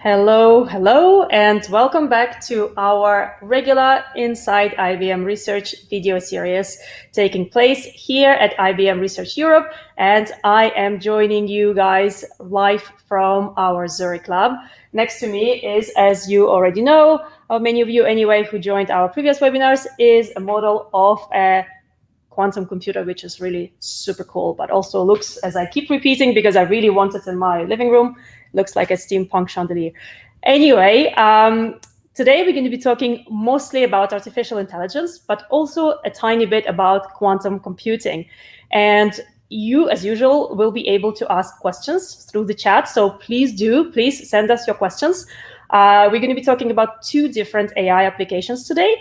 Hello, and welcome back to our regular Inside IBM Research video series taking place here at IBM Research Europe. And I am joining you guys live from our Zurich lab. Next to me is, as you already know, many of you anyway who joined our previous webinars, is a model of a quantum computer, which is really super cool, but also looks, as I keep repeating, because I really want it in my living room, looks like a steampunk chandelier. Anyway, today we're going to be talking mostly about artificial intelligence, but also a tiny bit about quantum computing. And you, as usual, will be able to ask questions through the chat. So please send us your questions. We're going to be talking about two different AI applications today.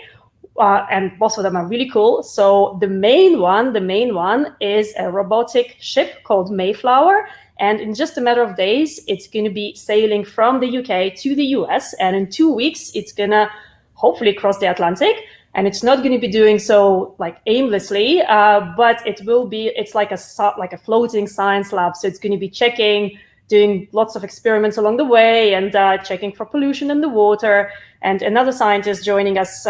And both of them are really cool. So the main one is a robotic ship called Mayflower. And in just a matter of days, it's going to be sailing from the UK to the US. And in 2 weeks, it's going to hopefully cross the Atlantic. And it's not going to be doing so like aimlessly, but it's like a floating science lab. So it's going to be doing lots of experiments along the way and checking for pollution in the water. And another scientist joining us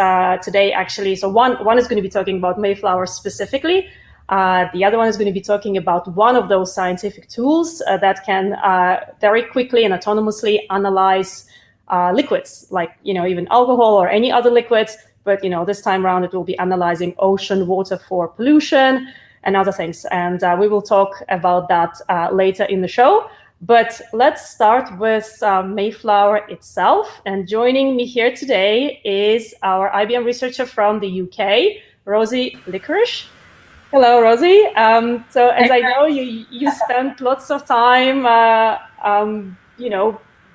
today, actually. So one is going to be talking about Mayflower specifically. The other one is going to be talking about one of those scientific tools that can very quickly and autonomously analyze liquids, like even alcohol or any other liquids. But this time around, it will be analyzing ocean water for pollution and other things. And we will talk about that later in the show. But let's start with Mayflower itself. And joining me here today is our IBM researcher from the UK, Rosie Licorice. Hello, Rosie. So as I know, you spent lots of time,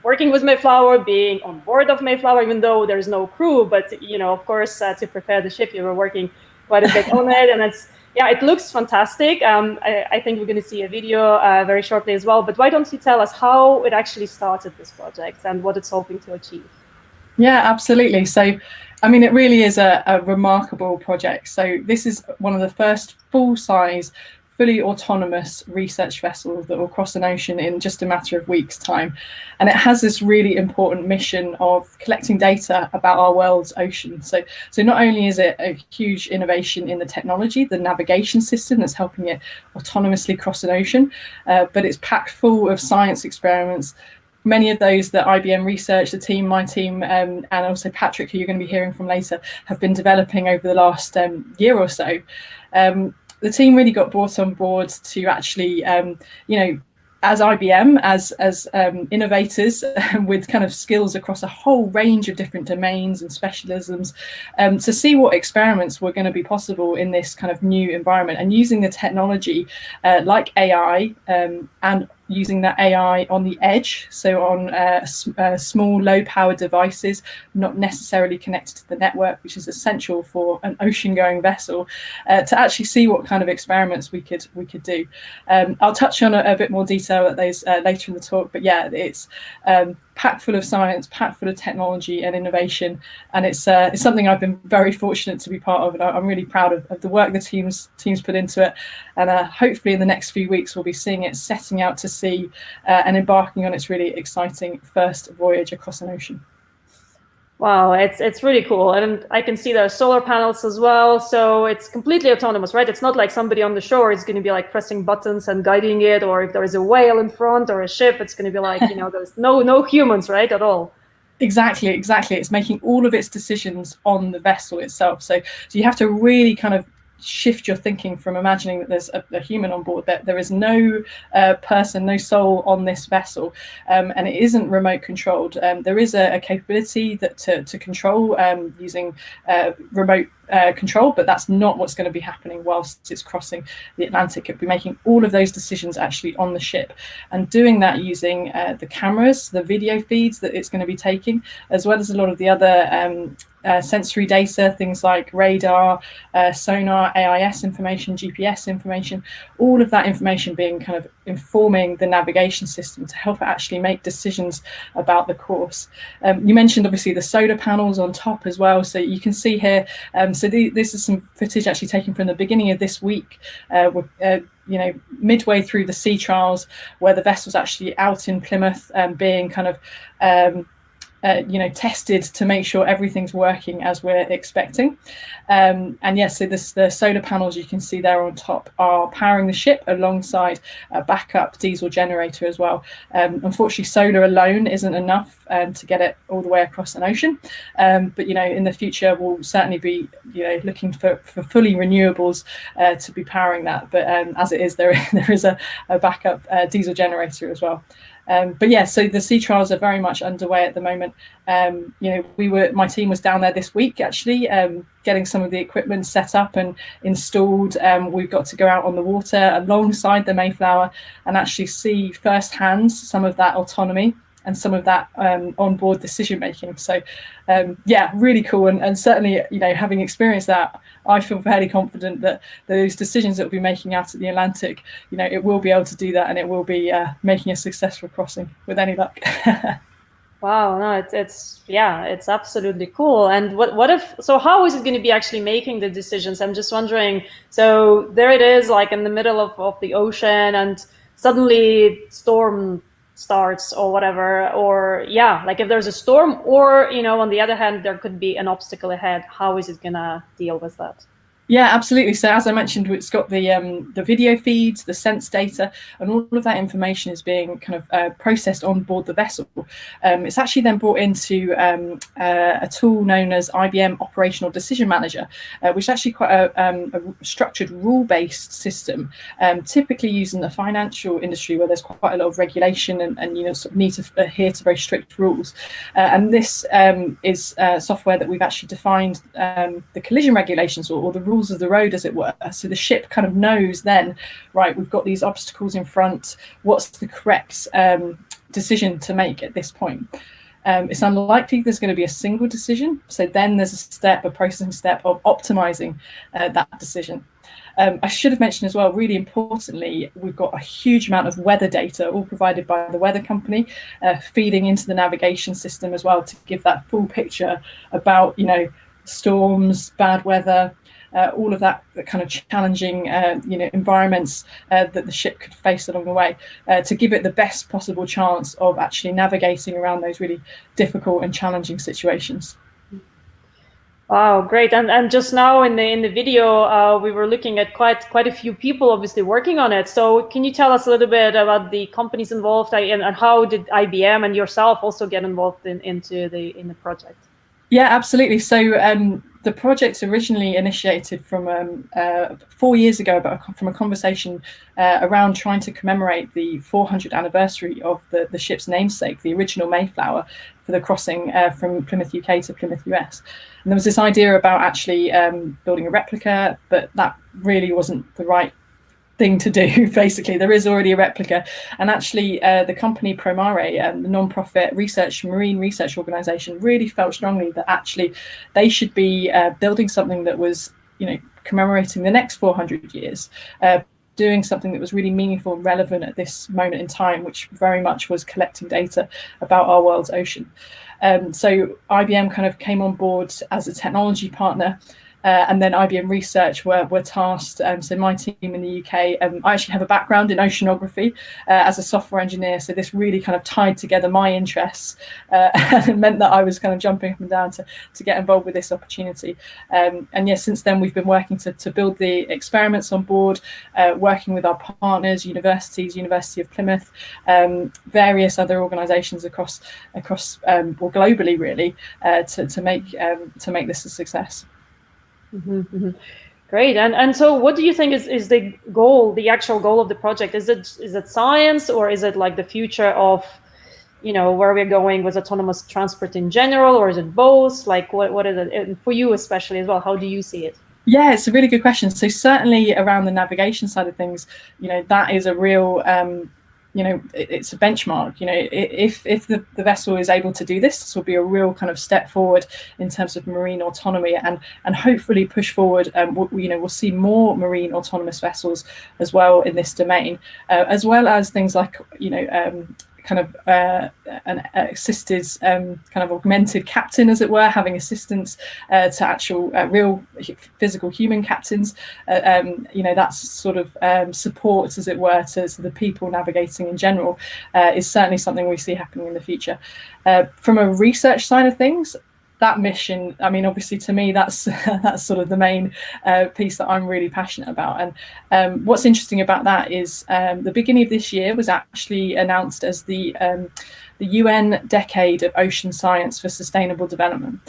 working with Mayflower, being on board of Mayflower, even though there's no crew. But, of course, to prepare the ship, you were working quite a bit on it. And it looks fantastic. I think we're going to see a video very shortly as well. But why don't you tell us how it actually started, this project, and what it's hoping to achieve? Yeah, absolutely. So, it really is a remarkable project. So this is one of the first full-size, fully autonomous research vessels that will cross an ocean in just a matter of weeks' time. And it has this really important mission of collecting data about our world's oceans. So not only is it a huge innovation in the technology, the navigation system that's helping it autonomously cross an ocean, but it's packed full of science experiments. Many of those that IBM Research, my team, and also Patrick, who you're going to be hearing from later, have been developing over the last year or so. The team really got brought on board to actually, as IBM, as innovators with kind of skills across a whole range of different domains and specialisms, to see what experiments were going to be possible in this kind of new environment, and using the technology like AI and using that AI on the edge, so on small, low-powered devices, not necessarily connected to the network, which is essential for an ocean-going vessel, to actually see what kind of experiments we could do. I'll touch on a bit more detail at those later in the talk, but yeah, it's packed full of science, packed full of technology and innovation, and it's something I've been very fortunate to be part of, and I'm really proud of the work the teams put into it. And hopefully in the next few weeks we'll be seeing it setting out to sea and embarking on its really exciting first voyage across an ocean. Wow, it's really cool. And I can see there are solar panels as well. So it's completely autonomous, right? It's not like somebody on the shore is going to be like pressing buttons and guiding it, or if there is a whale in front or a ship, it's going to be like, there's no humans, right, at all. Exactly. It's making all of its decisions on the vessel itself. So you have to really kind of shift your thinking from imagining that there's a human on board, that there is no person, no soul on this vessel, and it isn't remote controlled. There is a capability that to control using remote control, but that's not what's going to be happening whilst it's crossing the Atlantic. It'll be making all of those decisions actually on the ship, and doing that using the cameras, the video feeds that it's going to be taking, as well as a lot of the other sensory data, things like radar, sonar, AIS information, GPS information, all of that information being kind of informing the navigation system to help it actually make decisions about the course. You mentioned obviously the solar panels on top as well, so you can see here So this is some footage actually taken from the beginning of this week. Midway through the sea trials, where the vessel's actually out in Plymouth, being kind of tested to make sure everything's working as we're expecting. And yes, so the solar panels you can see there on top are powering the ship alongside a backup diesel generator as well. Unfortunately, solar alone isn't enough to get it all the way across an ocean. But in the future, we'll certainly be looking for fully renewables to be powering that. But as it is, there is a backup diesel generator as well. But yeah, so the sea trials are very much underway at the moment. My team was down there this week actually, getting some of the equipment set up and installed. We've got to go out on the water alongside the Mayflower and actually see firsthand some of that autonomy and some of that onboard decision making. So really cool. And certainly, having experienced that, I feel fairly confident that those decisions that we'll be making out at the Atlantic, it will be able to do that, and it will be making a successful crossing with any luck. Wow, no, it's absolutely cool. And how is it going to be actually making the decisions? I'm just wondering. So there it is, like in the middle of the ocean, and suddenly storm starts or whatever, or like if there's a storm, or on the other hand there could be an obstacle ahead, how is it gonna deal with that? Yeah, absolutely. So as I mentioned, it's got the video feeds, the sense data, and all of that information is being kind of processed on board the vessel. It's actually then brought into a tool known as IBM Operational Decision Manager, which is actually quite a structured rule-based system, typically used in the financial industry where there's quite a lot of regulation and sort of need to adhere to very strict rules. And this is software that we've actually defined the collision regulations or the rules of the road, as it were. So the ship kind of knows then, right, we've got these obstacles in front, what's the correct decision to make at this point. It's unlikely there's going to be a single decision, so then there's a processing step of optimizing that decision. I should have mentioned as well, really importantly, we've got a huge amount of weather data, all provided by the weather company, feeding into the navigation system as well to give that full picture about storms, bad weather, all of that kind of challenging environments that the ship could face along the way, to give it the best possible chance of actually navigating around those really difficult and challenging situations. Wow, great! And just now in the video, we were looking at quite a few people obviously working on it. So can you tell us a little bit about the companies involved, and how did IBM and yourself also get involved in the project? Yeah, absolutely. So the project originally initiated from 4 years ago, from a conversation around trying to commemorate the 400th anniversary of the ship's namesake, the original Mayflower, for the crossing from Plymouth, UK to Plymouth, US. And there was this idea about actually building a replica, but that really wasn't the right thing to do. Basically, there is already a replica, and actually the company Promare, the non-profit marine research organization, really felt strongly that actually they should be building something that was commemorating the next 400 years, doing something that was really meaningful and relevant at this moment in time, which very much was collecting data about our world's ocean. So IBM kind of came on board as a technology partner. And then IBM Research were tasked. So my team in the UK, I actually have a background in oceanography as a software engineer. So this really kind of tied together my interests and it meant that I was kind of jumping up and down to get involved with this opportunity. And yes, since then we've been working to build the experiments on board, working with our partners, universities, University of Plymouth, various other organisations across or globally really, to make this a success. Mm-hmm, mm-hmm. Great. And so what do you think is the actual goal of the project? Is it science, or is it like the future of, where we're going with autonomous transport in general, or is it both? Like what is it? And for you especially as well, how do you see it? Yeah, it's a really good question. So certainly around the navigation side of things, that is a real it's a benchmark. If the vessel is able to do this will be a real kind of step forward in terms of marine autonomy, and hopefully push forward. We'll see more marine autonomous vessels as well in this domain, as well as things like kind of an assisted kind of augmented captain, as it were, having assistance to actual real physical human captains. That's sort of support, as it were, to the people navigating in general, is certainly something we see happening in the future. From a research side of things, that mission, I mean, obviously to me, that's sort of the main piece that I'm really passionate about. And what's interesting about that is the beginning of this year was actually announced as the UN Decade of Ocean Science for Sustainable Development.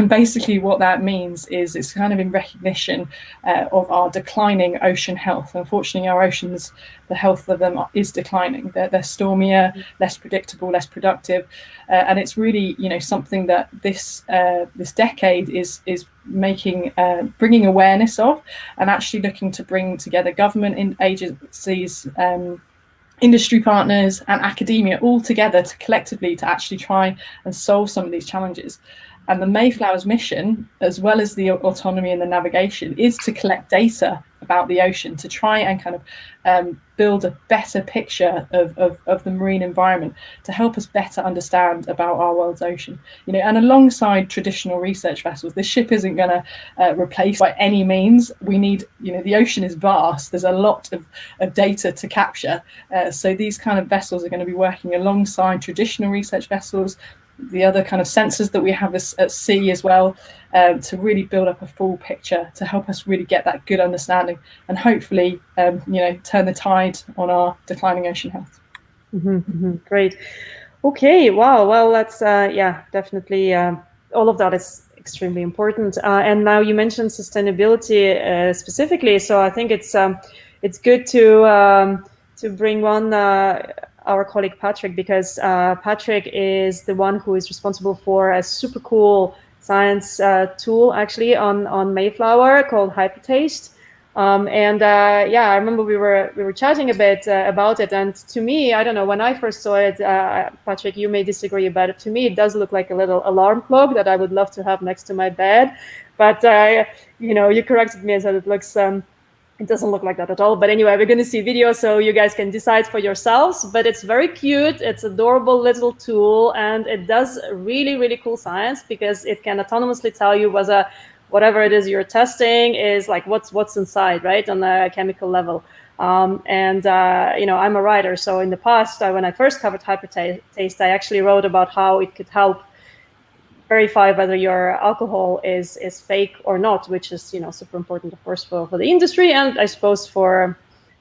Basically what that means is it's kind of in recognition of our declining ocean health. Unfortunately, our oceans, the health of them is declining. They're stormier, less predictable, less productive. And it's really, something that this decade is making, bringing awareness of, and actually looking to bring together government agencies, industry partners and academia all together to collectively to actually try and solve some of these challenges. And the Mayflower's mission, as well as the autonomy and the navigation, is to collect data about the ocean, to try and kind of build a better picture of the marine environment, to help us better understand about our world's ocean. And alongside traditional research vessels, this ship isn't going to replace by any means. We need, the ocean is vast. There's a lot of data to capture. So these kind of vessels are going to be working alongside traditional research vessels, the other kind of sensors that we have at sea as well, to really build up a full picture, to help us really get that good understanding and hopefully, turn the tide on our declining ocean health. Great. Okay. Wow. Well, that's definitely all of that is extremely important. And now you mentioned sustainability specifically, so I think it's good to bring on our colleague Patrick, because Patrick is the one who is responsible for a super cool science tool actually on Mayflower called Hypertaste. I remember we were chatting a bit about it, and to me, I don't know, when I first saw it, Patrick, you may disagree about it. To me, it does look like a little alarm clock that I would love to have next to my bed. But you corrected me and said it looks. It doesn't look like that at all. But anyway, we're going to see video so you guys can decide for yourselves. But it's very cute. It's adorable little tool. And it does really, really cool science, because it can autonomously tell you whether whatever it is you're testing is like what's inside, right, on a chemical level. I'm a writer. So in the past, when I first covered Hypertaste, I actually wrote about how it could help verify whether your alcohol is fake or not, which is super important, of course, for the industry, and I suppose for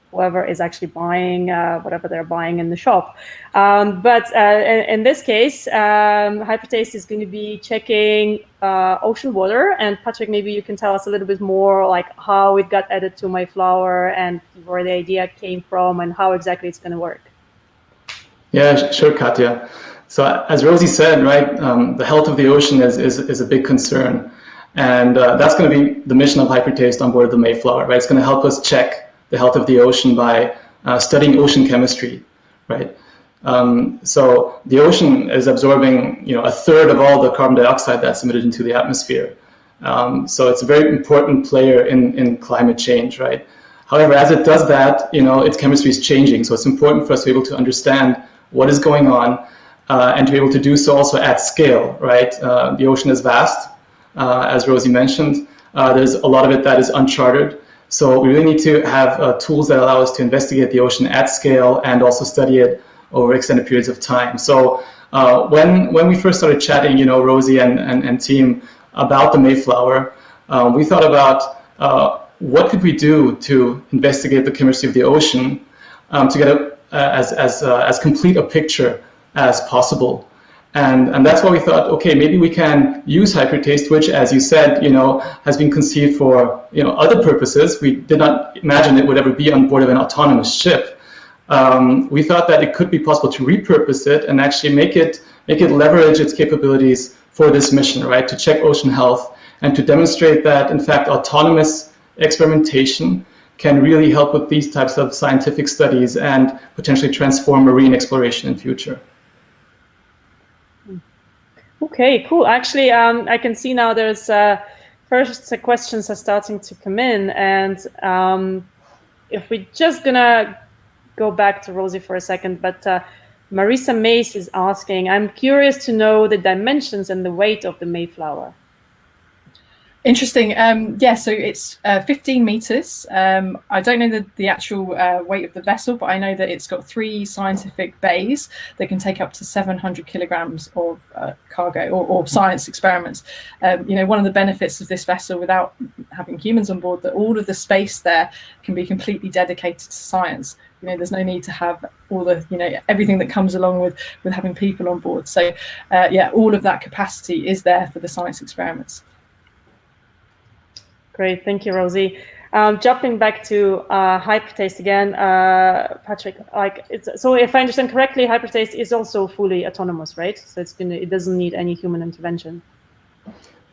whoever is actually buying whatever they're buying in the shop. But in this case, Hypertaste is going to be checking ocean water. And Patrick, maybe you can tell us a little bit more, like how it got added to Mayflower and where the idea came from and how exactly it's going to work. Yeah, sure, Katja. So as Rosie said, right, the health of the ocean is a big concern. And that's going to be the mission of Hypertaste on board the Mayflower, right? It's going to help us check the health of the ocean by studying ocean chemistry, right? So the ocean is absorbing, a third of all the carbon dioxide that's emitted into the atmosphere. So it's a very important player in climate change, right? However, as it does that, its chemistry is changing. So it's important for us to be able to understand what is going on, and to be able to do so also at scale, right? The ocean is vast, as Rosie mentioned. There's a lot of it that is uncharted. So we really need to have tools that allow us to investigate the ocean at scale and also study it over extended periods of time. So when we first started chatting, Rosie and team about the Mayflower, we thought about what could we do to investigate the chemistry of the ocean to get as complete a picture as possible. And that's why we thought, okay, maybe we can use Hypertaste, which, as you said, has been conceived for other purposes. We did not imagine it would ever be on board of an autonomous ship. We thought that it could be possible to repurpose it and actually make it leverage its capabilities for this mission, right? To check ocean health and to demonstrate that, in fact, autonomous experimentation can really help with these types of scientific studies and potentially transform marine exploration in future. Okay, cool. Actually, I can see now there's first questions are starting to come in, and if we're just gonna go back to Rosie for a second, but Marisa Mace is asking, I'm curious to know the dimensions and the weight of the Mayflower. Interesting. Yeah, so it's 15 meters. I don't know the actual weight of the vessel, but I know that it's got 3 scientific bays that can take up to 700 kilograms of cargo or science experiments. One of the benefits of this vessel, without having humans on board, that all of the space there can be completely dedicated to science. There's no need to have all the, everything that comes along with having people on board. So yeah, all of that capacity is there for the science experiments. Great, thank you, Rosie. Jumping back to Hypertaste again, Patrick. So if I understand correctly, Hypertaste is also fully autonomous, right? So it doesn't need any human intervention.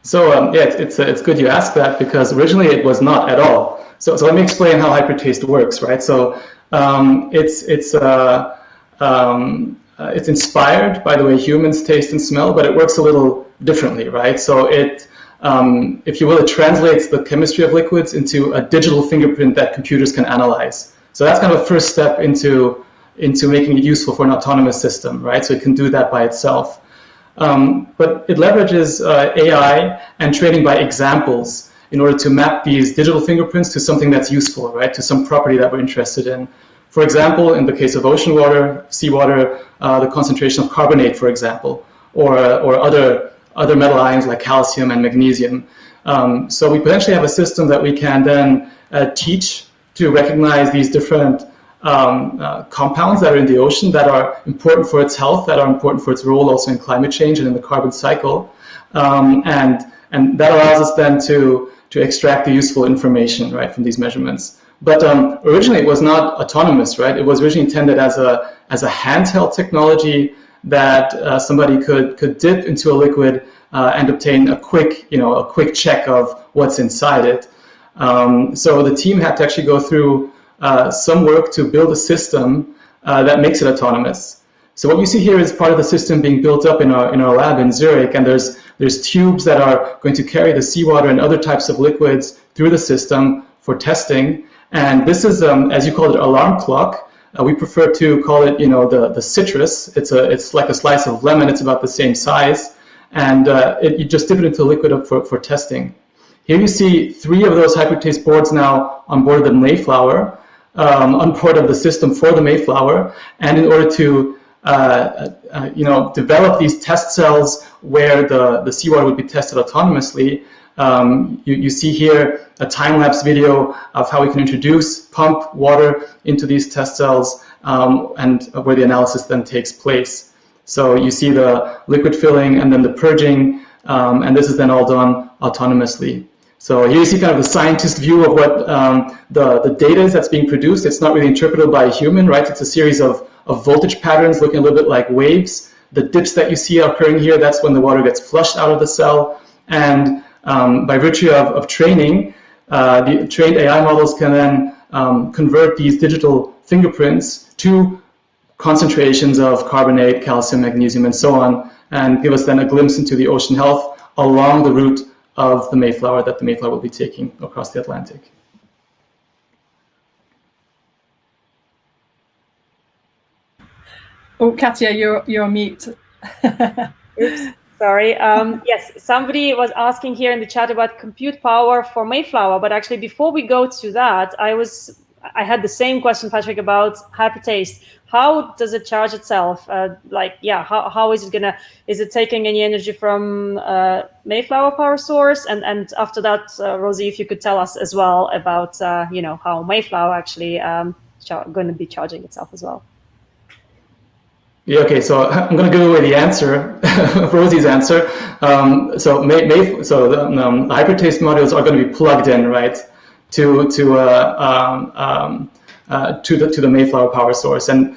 So yeah, it's good you asked that, because originally it was not at all. So let me explain how Hypertaste works, right? So it's inspired by the way humans taste and smell, but it works a little differently, right? So if you will, it translates the chemistry of liquids into a digital fingerprint that computers can analyze. So that's kind of a first step into making it useful for an autonomous system, right? So it can do that by itself. But it leverages AI and training by examples in order to map these digital fingerprints to something that's useful, right? To some property that we're interested in. For example, in the case of ocean water, seawater, the concentration of carbonate, for example, or other metal ions like calcium and magnesium. So we potentially have a system that we can then teach to recognize these different compounds that are in the ocean that are important for its health, that are important for its role also in climate change and in the carbon cycle. And that allows us then to extract the useful information, right, from these measurements. But originally it was not autonomous, right? It was originally intended as a handheld technology that somebody could dip into a liquid and obtain a quick check of what's inside it. So the team had to actually go through some work to build a system that makes it autonomous. So what you see here is part of the system being built up in our lab in Zurich, and there's tubes that are going to carry the seawater and other types of liquids through the system for testing. And this is, as you call it, alarm clock. We prefer to call it, the citrus. It's like a slice of lemon. It's about the same size, and you just dip it into liquid for testing. Here you see 3 of those Hypertaste boards now on board the Mayflower, on board of the system for the Mayflower, and in order to develop these test cells where the seawater would be tested autonomously. You see here a time-lapse video of how we can pump water into these test cells and where the analysis then takes place. So you see the liquid filling and then the purging, and this is then all done autonomously. So here you see kind of the scientist view of what the data is that's being produced. It's not really interpretable by a human, right? It's a series of voltage patterns looking a little bit like waves. The dips that you see occurring here, that's when the water gets flushed out of the cell. And by virtue of training, the trained AI models can then convert these digital fingerprints to concentrations of carbonate, calcium, magnesium, and so on, and give us then a glimpse into the ocean health along the route of the Mayflower that the Mayflower will be taking across the Atlantic. Oh, Katja, you're on mute. Oops. Sorry. Yes, somebody was asking here in the chat about compute power for Mayflower, but actually before we go to that, I had the same question, Patrick, about Hypertaste. How does it charge itself? How is it is it taking any energy from Mayflower power source? And after that, Rosie, if you could tell us as well about, how Mayflower actually going to be charging itself as well. Yeah, okay, so I'm going to give away the answer, Rosie's answer. So the Hypertaste modules are going to be plugged in, right, to the Mayflower power source, and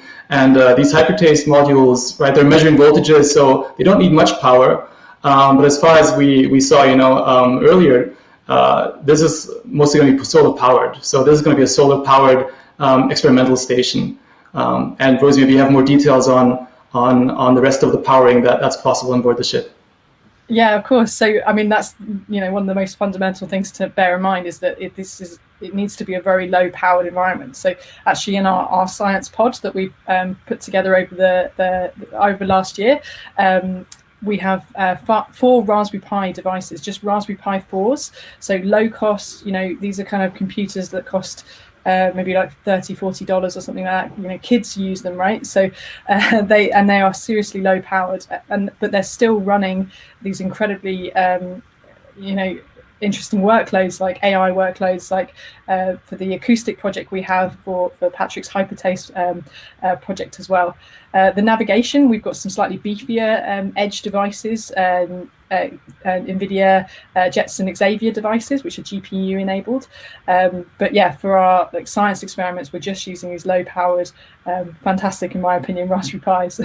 these Hypertaste modules, right, they're measuring voltages, so they don't need much power. But as far as we saw, earlier, this is mostly going to be solar powered. So this is going to be a solar powered experimental station. And Rosie, maybe you have more details on the rest of the powering that's possible on board the ship. Yeah, of course. So, I mean, that's one of the most fundamental things to bear in mind is that this is it needs to be a very low powered environment. So actually in our science pod that we've put together over last year, we have 4 Raspberry Pi devices, just Raspberry Pi 4s. So low cost, these are kind of computers that cost maybe like $30-40 or something like that. Kids use them, right? So they are seriously low powered, but they're still running these incredibly interesting workloads, like AI workloads, like for the acoustic project we have for Patrick's Hypertaste project as well. The navigation, we've got some slightly beefier edge devices, NVIDIA Jetson Xavier devices, which are GPU enabled. But yeah, for our science experiments, we're just using these low powered, fantastic, in my opinion, Raspberry Pis.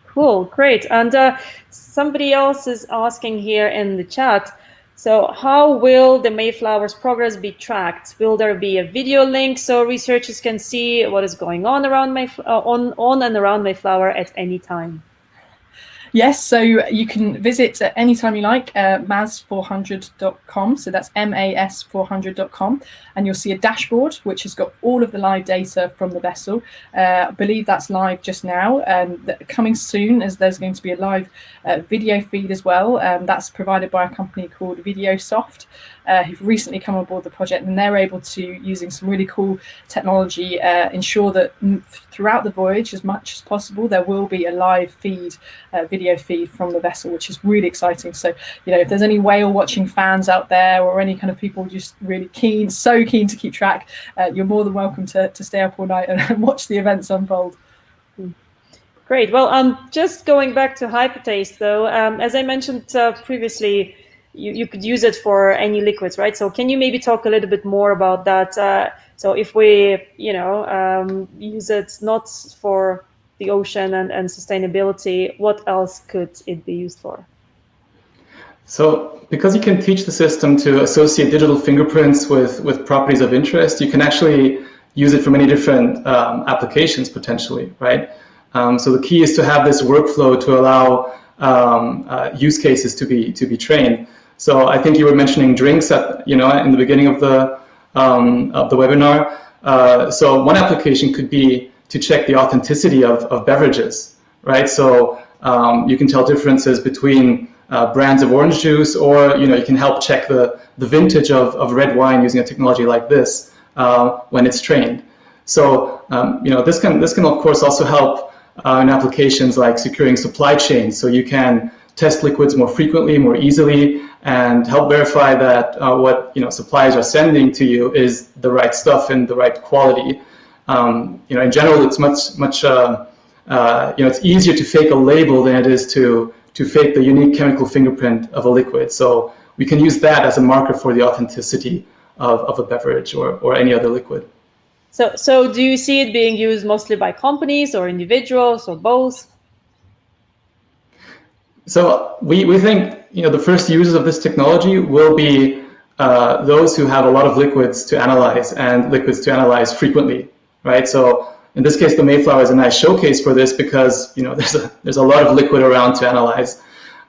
Cool, great. And somebody else is asking here in the chat, so how will the Mayflower's progress be tracked? Will there be a video link so researchers can see what is going on around on and around Mayflower at any time? Yes, so you can visit at any time you like, mas400.com. So that's MAS400.com. And you'll see a dashboard, which has got all of the live data from the vessel. I believe that's live just now. Coming soon, as there's going to be a live video feed as well. That's provided by a company called VideoSoft, who've recently come on board the project, and they're able to, using some really cool technology, ensure that throughout the voyage, as much as possible, there will be a live feed, video feed from the vessel, which is really exciting. So, if there's any whale watching fans out there, or any kind of people just really so keen to keep track, you're more than welcome to stay up all night and watch the events unfold. Great. Well, just going back to Hypertaste, though, as I mentioned previously, you could use it for any liquids, right? So can you maybe talk a little bit more about that? So if we, use it not for the ocean and sustainability, what else could it be used for? So because you can teach the system to associate digital fingerprints with properties of interest, you can actually use it for many different applications potentially, right? So the key is to have this workflow to allow use cases to be trained. So I think you were mentioning drinks in the beginning of the webinar. So one application could be to check the authenticity of beverages, right? So you can tell differences between brands of orange juice, or you can help check the vintage of red wine using a technology like this when it's trained. So this can of course also help in applications like securing supply chains. So you can test liquids more frequently, more easily, and help verify that what suppliers are sending to you is the right stuff and the right quality. In general, it's much it's easier to fake a label than it is to fake the unique chemical fingerprint of a liquid. So we can use that as a marker for the authenticity of a beverage or any other liquid. So do you see it being used mostly by companies or individuals or both? So we think the first users of this technology will be those who have a lot of liquids to analyze and liquids to analyze frequently, right? So in this case, the Mayflower is a nice showcase for this because there's a lot of liquid around to analyze.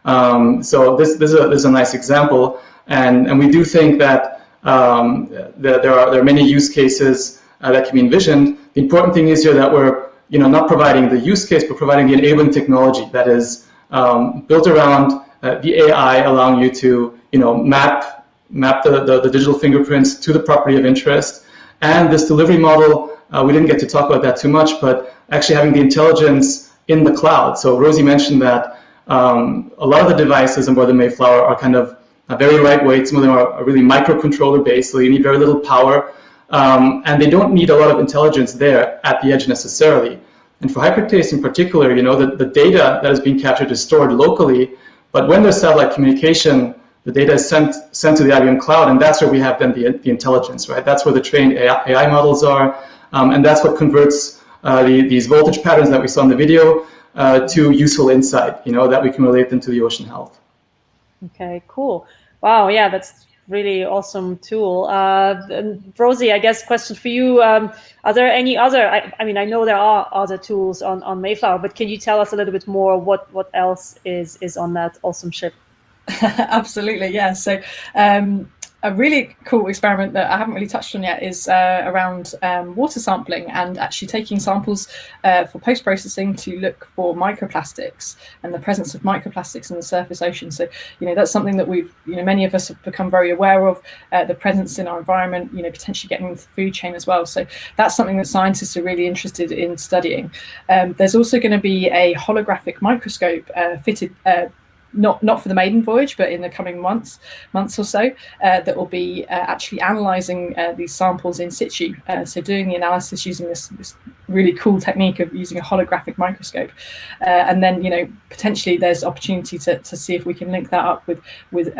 So this is a nice example, and we do think that there are many use cases that can be envisioned. The important thing is here that we're not providing the use case, but providing the enabling technology that is built around the AI, allowing you to map the digital fingerprints to the property of interest. And this delivery model, we didn't get to talk about that too much, but actually having the intelligence in the cloud. So Rosie mentioned that a lot of the devices on board the Mayflower are kind of very lightweight. Some of them are really microcontroller based, so you need very little power. And they don't need a lot of intelligence there at the edge necessarily. And for Hypertaste in particular, the data that is being captured is stored locally, but when there's satellite communication, the data is sent to the IBM cloud, and that's where we have then the intelligence, right? That's where the trained AI models are, and that's what converts these voltage patterns that we saw in the video to useful insight, that we can relate them to the ocean health. Okay, cool. Wow, yeah, that's really awesome tool. Rosie, I guess question for you, are there any other, I know there are other tools on Mayflower, but can you tell us a little bit more what else is on that awesome ship? Absolutely, yeah. So a really cool experiment that I haven't really touched on yet is around water sampling and actually taking samples for post-processing to look for microplastics and the presence of microplastics in the surface ocean. So, that's something that many of us have become very aware of, the presence in our environment, potentially getting into the food chain as well. So that's something that scientists are really interested in studying. There's also going to be a holographic microscope fitted not for the maiden voyage, but in the coming months or so, that will be actually analysing these samples in situ. So doing the analysis using this really cool technique of using a holographic microscope, and then potentially there's opportunity to see if we can link that up with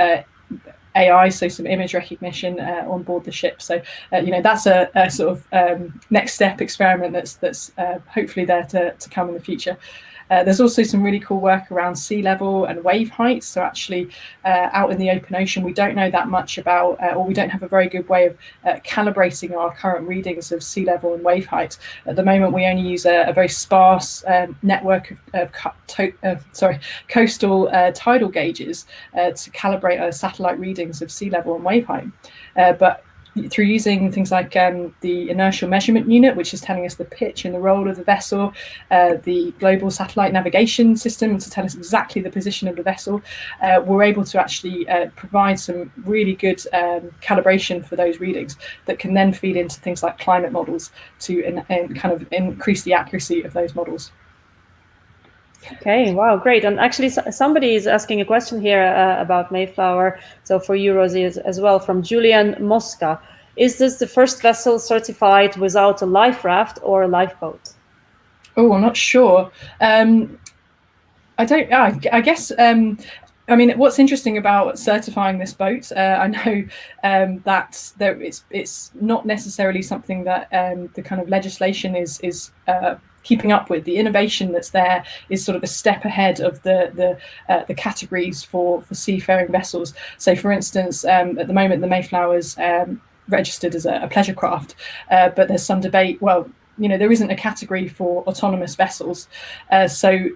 AI, so some image recognition on board the ship. So that's a sort of next step experiment that's hopefully there to come in the future. There's also some really cool work around sea level and wave height. So actually out in the open ocean, we don't know that much about, or we don't have a very good way of calibrating our current readings of sea level and wave height. At the moment, we only use a very sparse network of coastal tidal gauges to calibrate our satellite readings of sea level and wave height. But through using things like the inertial measurement unit, which is telling us the pitch and the roll of the vessel, the global satellite navigation system to tell us exactly the position of the vessel, we're able to actually provide some really good calibration for those readings that can then feed into things like climate models to kind of increase the accuracy of those models. Okay, wow, great. And actually, somebody is asking a question here about Mayflower. So for you, Rosie, as well, from Julian Mosca. Is this the first vessel certified without a life raft or a lifeboat? Oh, I'm not sure. I guess. I mean, what's interesting about certifying this boat, I know that it's not necessarily something that the kind of legislation is keeping up with. The innovation that's there is sort of a step ahead of the categories for seafaring vessels. So, for instance, at the moment, the Mayflower's registered as a pleasure craft, but there's some debate. Well, there isn't a category for autonomous vessels, so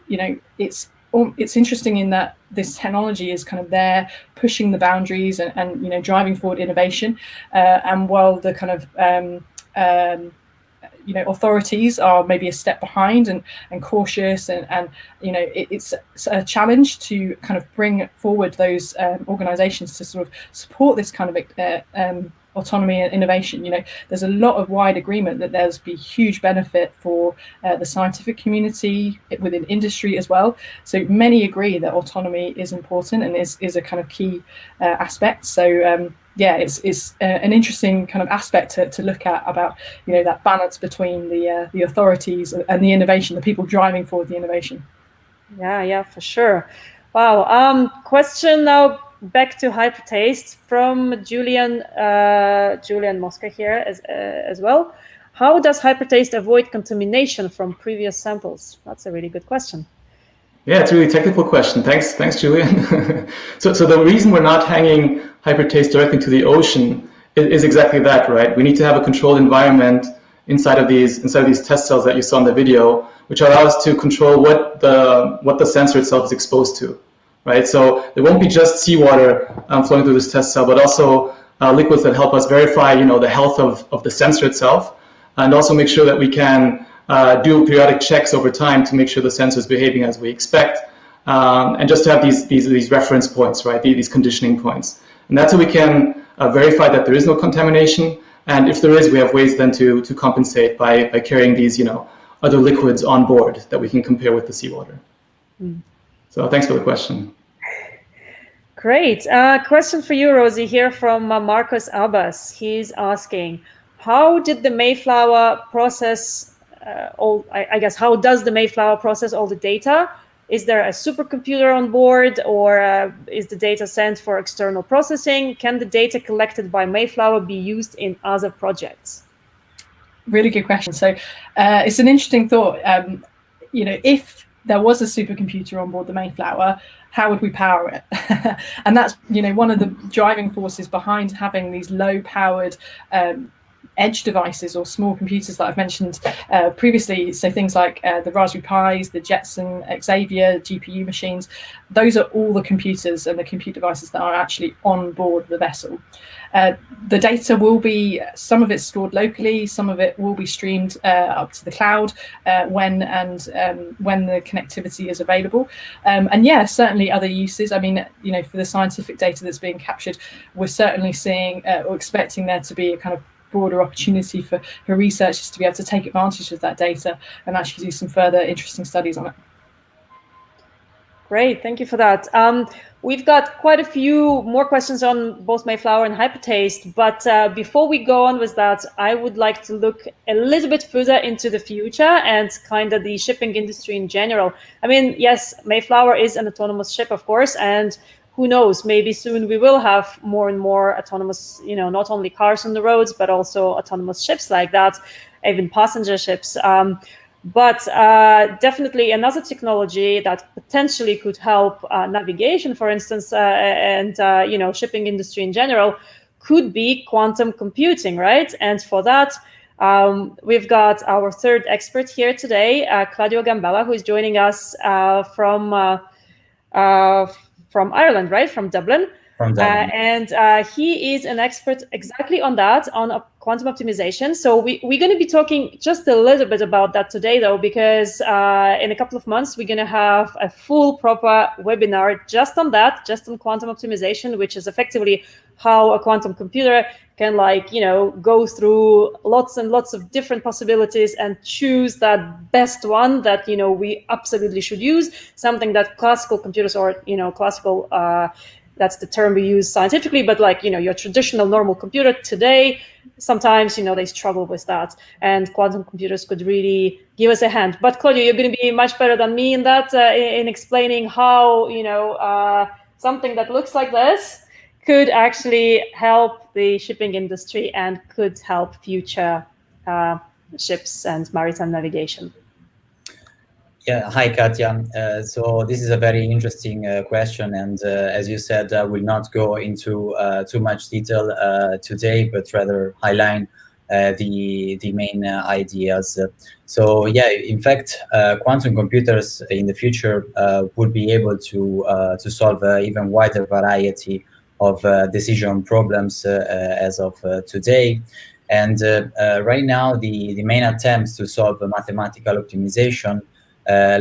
it's interesting in that this technology is kind of there pushing the boundaries and driving forward innovation, and while the kind of authorities are maybe a step behind and cautious and it's a challenge to kind of bring forward those organizations to sort of support this kind of autonomy and innovation. There's a lot of wide agreement that there's be huge benefit for the scientific community within industry as well. So many agree that autonomy is important and is a kind of key aspect. So it's an interesting kind of aspect to look at about that balance between the authorities and the innovation, the people driving forward the innovation. Yeah, for sure. Wow. Question now back to Hypertaste from Julian Mosca here as well. How does Hypertaste avoid contamination from previous samples? That's a really good question. Yeah, it's a really technical question. Thanks, Julian. So the reason we're not hanging Hypertaste directly to the ocean is exactly that, right? We need to have a controlled environment inside of these test cells that you saw in the video, which allow us to control what the sensor itself is exposed to, right? So there won't be just seawater flowing through this test cell, but also liquids that help us verify, the health of the sensor itself, and also make sure that we can do periodic checks over time to make sure the sensor is behaving as we expect, and just to have these reference points, right? These conditioning points, and that's how we can verify that there is no contamination. And if there is, we have ways then to compensate by carrying these, other liquids on board that we can compare with the seawater. So thanks for the question. Great. Question for you, Rosie, here from Marcos Abbas. He's asking, how did the Mayflower process how does the Mayflower process all the data? Is there a supercomputer on board, or is the data sent for external processing? Can the data collected by Mayflower be used in other projects? Really good question. So it's an interesting thought. If there was a supercomputer on board the Mayflower, how would we power it? And that's one of the driving forces behind having these low-powered edge devices or small computers that I've mentioned previously, so things like the Raspberry Pis, the Jetson Xavier GPU machines, those are all the computers and the compute devices that are actually on board the vessel. The data will be, some of it stored locally, some of it will be streamed up to the cloud when the connectivity is available. And yeah, certainly other uses. I mean, you know, for the scientific data that's being captured, we're certainly seeing or expecting there to be a kind of broader opportunity for researchers to be able to take advantage of that data and actually do some further interesting studies on it. Great, thank you for that. We've got quite a few more questions on both Mayflower and Hypertaste, but before we go on with that, I would like to look a little bit further into the future and kind of the shipping industry in general. I mean, yes, Mayflower is an autonomous ship, of course, and who knows, maybe soon we will have more and more autonomous, you know, not only cars on the roads, but also autonomous ships like that, even passenger ships. But definitely another technology that potentially could help navigation, for instance, and you know, shipping industry in general, could be quantum computing, right? And for that, we've got our third expert here today, Claudio Gambella, who is joining us from Ireland, right? From Dublin. And he is an expert exactly on that, on quantum optimization. So we're going to be talking just a little bit about that today, though, because in a couple of months, we're going to have a full proper webinar just on that, just on quantum optimization, which is effectively how a quantum computer can, like, you know, go through lots and lots of different possibilities and choose that best one that, you know, we absolutely should use, something that classical computers, or, you know, classical, that's the term we use scientifically, but like, you know, your traditional normal computer today, sometimes, you know, they struggle with that, and quantum computers could really give us a hand. But Claudio, you're going to be much better than me in that, in explaining how, you know, something that looks like this could actually help the shipping industry and could help future ships and maritime navigation. Yeah, hi, Katya. So this is a very interesting question, and as you said, I will not go into too much detail today, but rather highlight the main ideas. So yeah, in fact, quantum computers in the future would be able to solve an even wider variety of decision problems as of today. And right now, the main attempts to solve mathematical optimization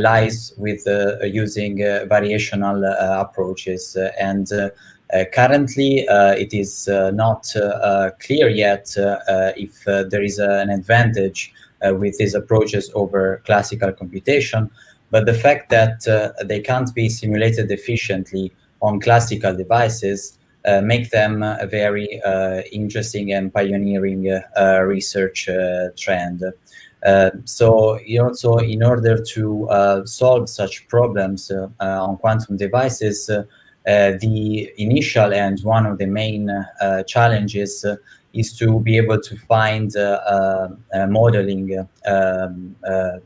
lies with using variational approaches. And currently, it is not clear yet if there is an advantage with these approaches over classical computation. But the fact that they can't be simulated efficiently on classical devices make them a very interesting and pioneering research trend. So in order to solve such problems on quantum devices, the initial and one of the main challenges is to be able to find a modeling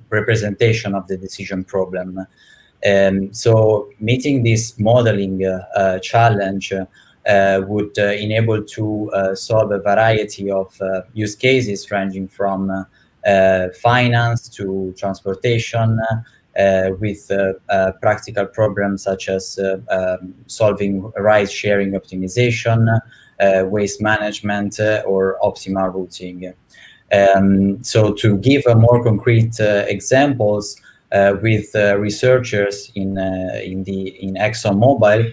representation of the decision problem. So meeting this modeling challenge would enable to solve a variety of use cases ranging from finance to transportation, with practical problems such as solving ride-sharing optimization, waste management, or optimal routing. So to give more concrete examples, with researchers in ExxonMobil,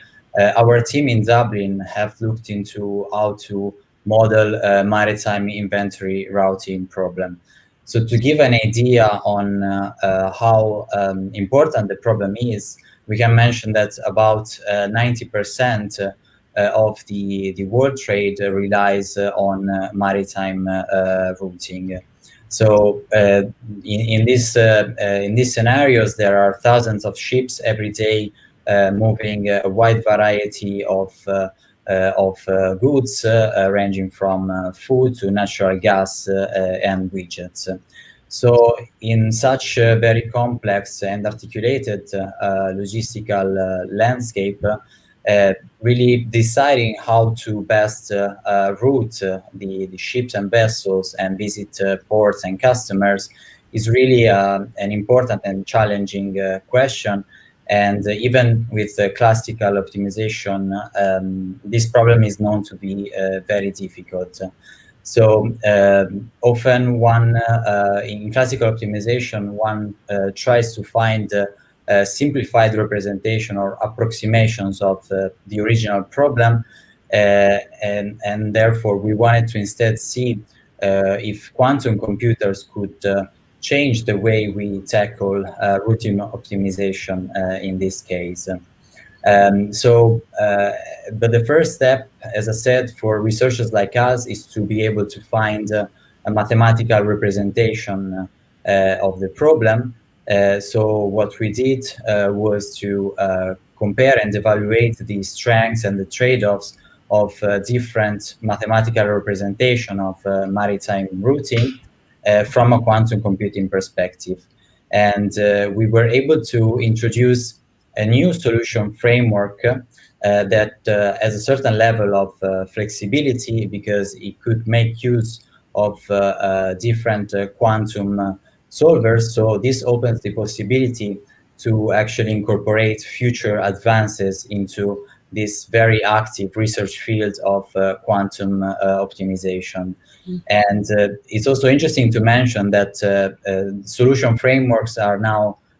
our team in Dublin have looked into how to model a maritime inventory routing problem. So to give an idea on how important the problem is, we can mention that about 90% of the world trade relies on maritime routing. So in these scenarios, there are thousands of ships every day moving a wide variety of goods ranging from food to natural gas and widgets. So in such a very complex and articulated logistical landscape, really deciding how to best route the ships and vessels and visit ports and customers is really an important and challenging question. And even with classical optimization, this problem is known to be very difficult. So often in classical optimization, one tries to find simplified representation or approximations of the original problem, and therefore we wanted to instead see if quantum computers could change the way we tackle routine optimization in this case. But the first step, as I said, for researchers like us is to be able to find a mathematical representation of the problem. So what we did was to compare and evaluate the strengths and the trade-offs of different mathematical representation of maritime routing from a quantum computing perspective. And we were able to introduce a new solution framework that has a certain level of flexibility, because it could make use of different quantum solvers. So this opens the possibility to actually incorporate future advances into this very active research field of quantum optimization. And it's also interesting to mention that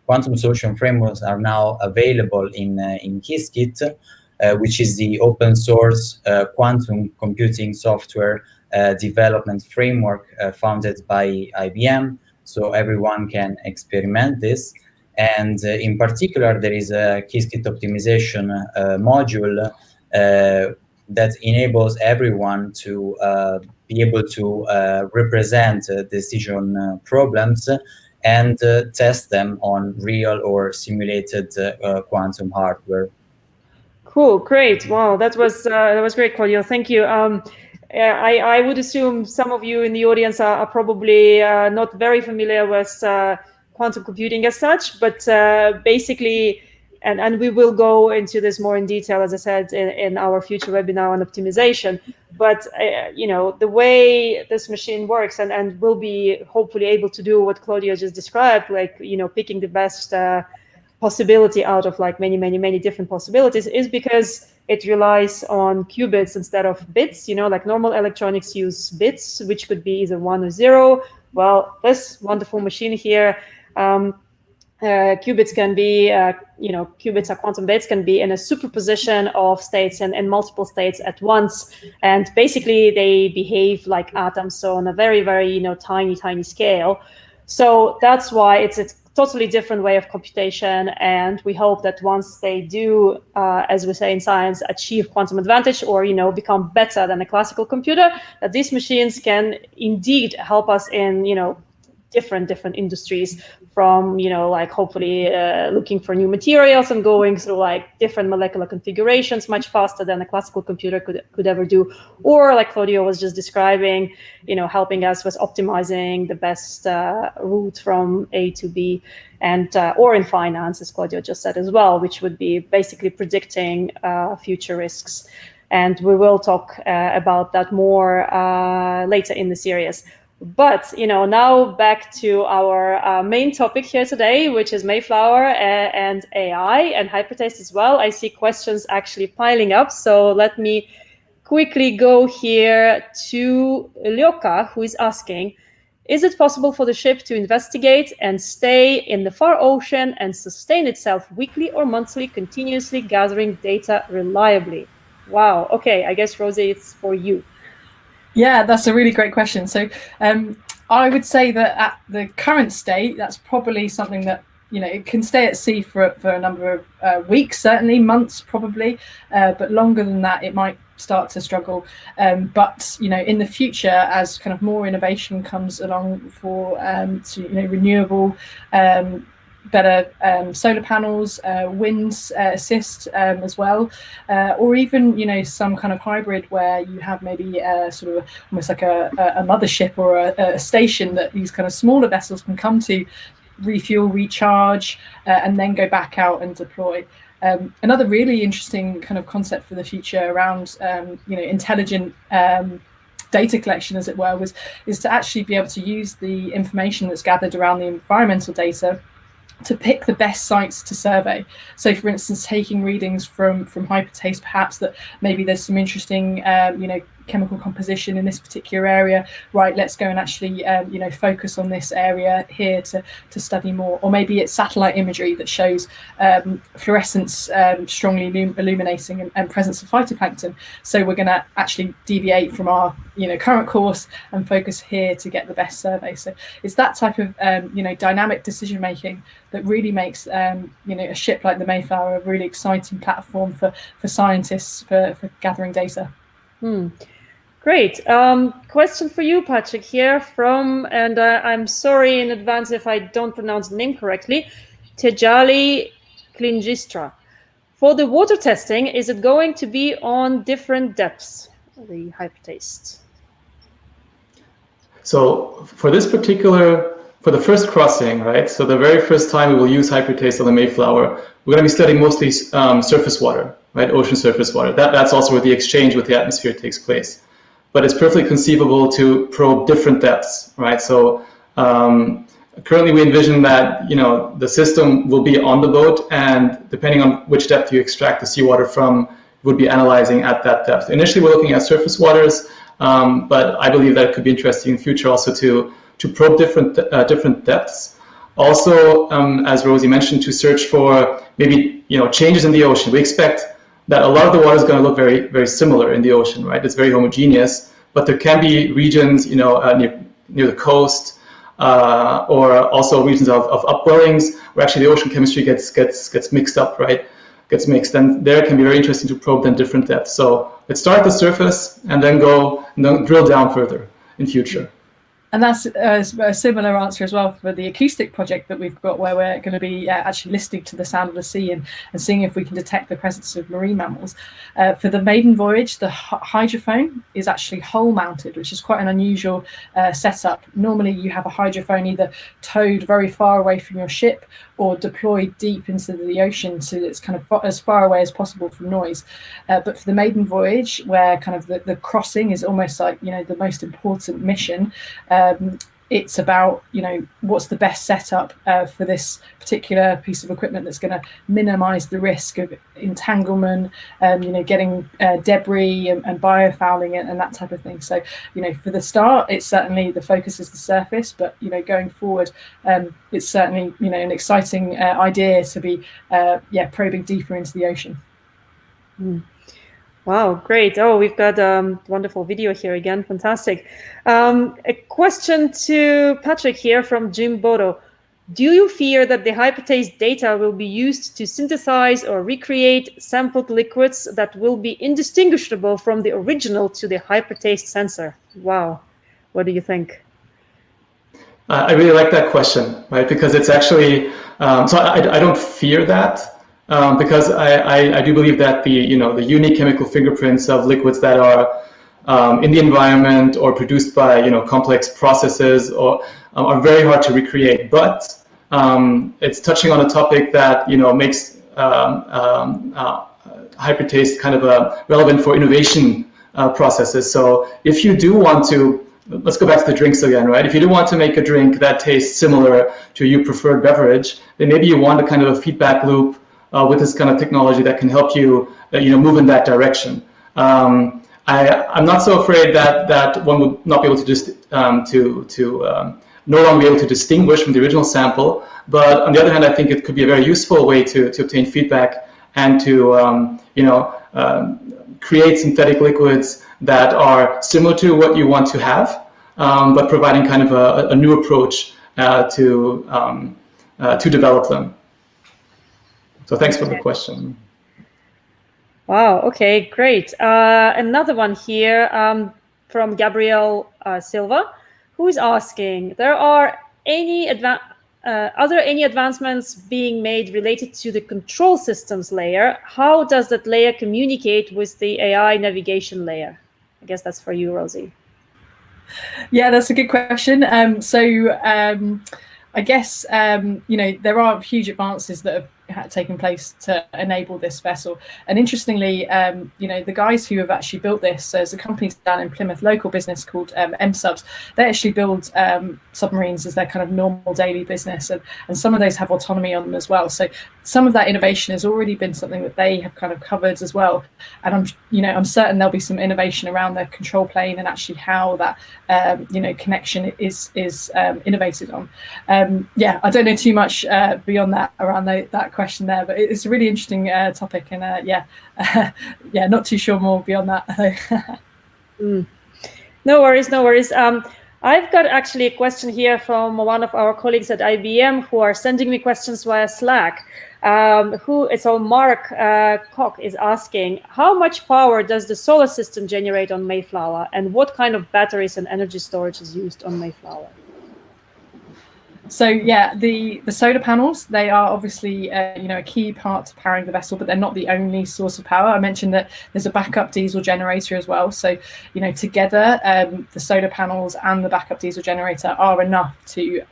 quantum solution frameworks are now available in Qiskit, which is the open source quantum computing software development framework founded by IBM. So everyone can experiment this. And in particular, there is a Qiskit optimization module that enables everyone to be able to represent decision problems and test them on real or simulated quantum hardware. Cool, great. Wow, that was great, Claudio. Thank you. I would assume some of you in the audience are probably not very familiar with quantum computing as such, but basically, and we will go into this more in detail, as I said, in our future webinar on optimization. But the way this machine works, and we'll be hopefully able to do what Claudio just described, like picking the best possibility out of like many different possibilities, is because it relies on qubits instead of bits. Like normal electronics use bits, which could be either 1 or 0. Well, this wonderful machine here, qubits can be, qubits or quantum bits can be in a superposition of states and multiple states at once. And basically they behave like atoms, so on a very, very, tiny scale. So that's why it's a totally different way of computation. And we hope that once they do, as we say in science, achieve quantum advantage or, become better than a classical computer, that these machines can indeed help us in, different industries, from like hopefully looking for new materials and going through like different molecular configurations much faster than a classical computer could ever do, or like Claudio was just describing, helping us with optimizing the best route from A to B, and or in finance, as Claudio just said as well, which would be basically predicting future risks. And we will talk about that more later in the series. But now back to our main topic here today, which is Mayflower and AI and Hypertaste as well. I see questions actually piling up, so let me quickly go here to Lyoka, who is asking, is it possible for the ship to investigate and stay in the far ocean and sustain itself weekly or monthly, continuously gathering data reliably? Wow. Okay, I guess, Rosie, it's for you. Yeah, that's a really great question. So I would say that at the current state, that's probably something that, it can stay at sea for a number of weeks, certainly months, probably, but longer than that, it might start to struggle. But, in the future, as kind of more innovation comes along for renewable, better solar panels, wind assist as well, or even some kind of hybrid where you have maybe sort of almost like a mothership or a station that these kind of smaller vessels can come to, refuel, recharge, and then go back out and deploy. Another really interesting kind of concept for the future around intelligent data collection, as it were, is to actually be able to use the information that's gathered around the environmental data to pick the best sites to survey. So, for instance, taking readings from Hypertaste, perhaps that maybe there's some interesting, chemical composition in this particular area. Right, let's go and actually, focus on this area here to study more. Or maybe it's satellite imagery that shows fluorescence strongly illuminating and presence of phytoplankton. So we're going to actually deviate from our current course and focus here to get the best survey. So it's that type of dynamic decision making that really makes a ship like the Mayflower a really exciting platform for scientists for gathering data. Great. Question for you, Patrick, here from, and I'm sorry in advance if I don't pronounce the name correctly, Tejali Klingistra. For the water testing, is it going to be on different depths, the Hypertaste? So for this particular, for the first crossing, right? So the very first time we will use Hypertaste on the Mayflower, we're going to be studying mostly surface water, right? Ocean surface water. That's also where the exchange with the atmosphere takes place. But it's perfectly conceivable to probe different depths, right? So currently we envision that, the system will be on the boat, and depending on which depth you extract the seawater from, would be analyzing at that depth. Initially, we're looking at surface waters, but I believe that it could be interesting in the future also to probe different depths. Also, as Rosie mentioned, to search for maybe changes in the ocean. We expect that a lot of the water is going to look very, very similar in the ocean, right? It's very homogeneous, but there can be regions, near the coast, or also regions of upwellings where actually the ocean chemistry gets mixed up, right? Gets mixed, and there it can be very interesting to probe then different depths. So let's start at the surface and then drill down further in future. And that's a similar answer as well for the acoustic project that we've got, where we're going to be actually listening to the sound of the sea and seeing if we can detect the presence of marine mammals. For the maiden voyage, the hydrophone is actually hull mounted, which is quite an unusual setup. Normally you have a hydrophone either towed very far away from your ship or deployed deep into the ocean, so it's kind of as far away as possible from noise. But for the maiden voyage, where kind of the crossing is almost like the most important mission, it's about what's the best setup for this particular piece of equipment that's going to minimize the risk of entanglement, getting debris and biofouling and that type of thing. So for the start, it's certainly the focus is the surface, but going forward, it's certainly an exciting idea to be probing deeper into the ocean. Wow, great. Oh, we've got a wonderful video here again. Fantastic. A question to Patrick here from Jim Bodo. Do you fear that the Hypertaste data will be used to synthesize or recreate sampled liquids that will be indistinguishable from the original to the Hypertaste sensor? Wow. What do you think? I really like that question, right? Because it's actually, so I don't fear that. Because I do believe that the unique chemical fingerprints of liquids that are in the environment or produced by complex processes are very hard to recreate. But it's touching on a topic that makes Hypertaste kind of relevant for innovation processes. So if you do want to, let's go back to the drinks again, right? If you do want to make a drink that tastes similar to your preferred beverage, then maybe you want a kind of a feedback loop with this kind of technology that can help you, move in that direction. I'm not so afraid that one would not be able to just no longer be able to distinguish from the original sample. But on the other hand, I think it could be a very useful way to obtain feedback and to create synthetic liquids that are similar to what you want to have, but providing kind of a new approach to develop them. So thanks for the question. Wow, okay, great. Another one here from Gabriel Silva, who is asking, are there any advancements being made related to the control systems layer? How does that layer communicate with the AI navigation layer? I guess that's for you, Rosie. Yeah, that's a good question. I guess, there are huge advances that have taking place to enable this vessel. And interestingly, the guys who have actually built this, there's a company down in Plymouth, local business called M-Subs. They actually build submarines as their kind of normal daily business, and some of those have autonomy on them as well. So some of that innovation has already been something that they have kind of covered as well. And I'm certain there'll be some innovation around the control plane and actually how that connection is innovated on. I don't know too much beyond that around that question there, but it's a really interesting topic, and not too sure more beyond that. No worries. I've got actually a question here from one of our colleagues at IBM who are sending me questions via Slack. So Mark Koch is asking, how much power does the solar system generate on Mayflower, and what kind of batteries and energy storage is used on Mayflower? So the solar panels, they are obviously a key part to powering the vessel, but they're not the only source of power. I mentioned that there's a backup diesel generator as well. So together the solar panels and the backup diesel generator are enough to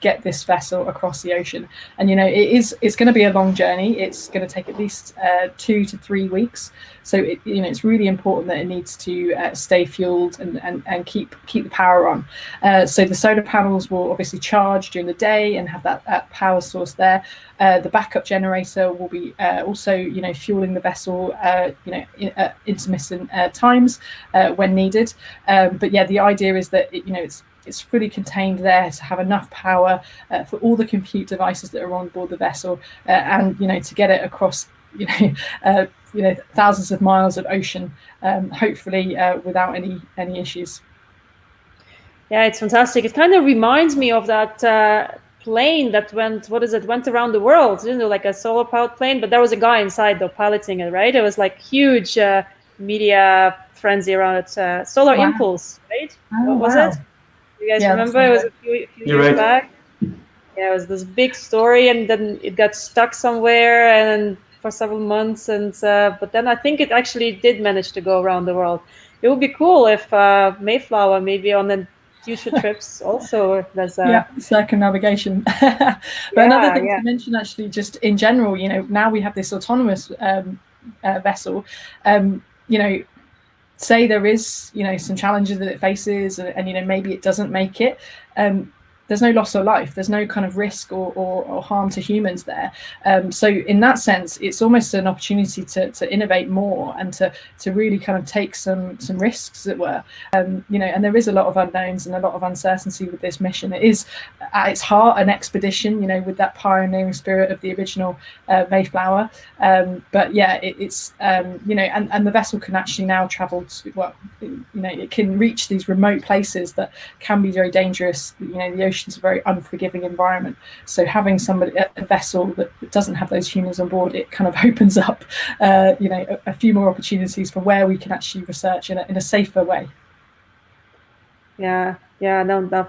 get this vessel across the ocean. And it's going to be a long journey. It's going to take at least 2 to 3 weeks. So it's really important that it needs to stay fueled and keep the power on. So the solar panels will obviously charge during the day and have that power source there. The backup generator will be also fueling the vessel in intermittent times when needed. But the idea is that it's fully contained there to have enough power for all the compute devices that are on board the vessel, and to get it across thousands of miles of ocean, hopefully without any issues. Yeah, it's fantastic. It kind of reminds me of that plane that went around the world, like a solar powered plane, but there was a guy inside though piloting it, right? It was like huge media frenzy around it. Solar Impulse, right? Oh, what was it? You guys remember? It was a few years back. Yeah, it was this big story, and then it got stuck somewhere and for several months, and but then I think it actually did manage to go around the world. It would be cool if Mayflower maybe on the future trips also there's circumnavigation. But another thing to mention, actually, just in general, now we have this autonomous vessel. Say there is some challenges that it faces, and maybe it doesn't make it. There's no loss of life. There's no kind of risk or harm to humans there. So in that sense, it's almost an opportunity to innovate more and to really kind of take some risks, as it were. And there is a lot of unknowns and a lot of uncertainty with this mission. It is at its heart an expedition, with that pioneering spirit of the original Mayflower. But it's and the vessel can actually now travel to, it can reach these remote places that can be very dangerous. The ocean is a very unforgiving environment, so having a vessel that doesn't have those humans on board, it kind of opens up a few more opportunities for where we can actually research in a safer way. No,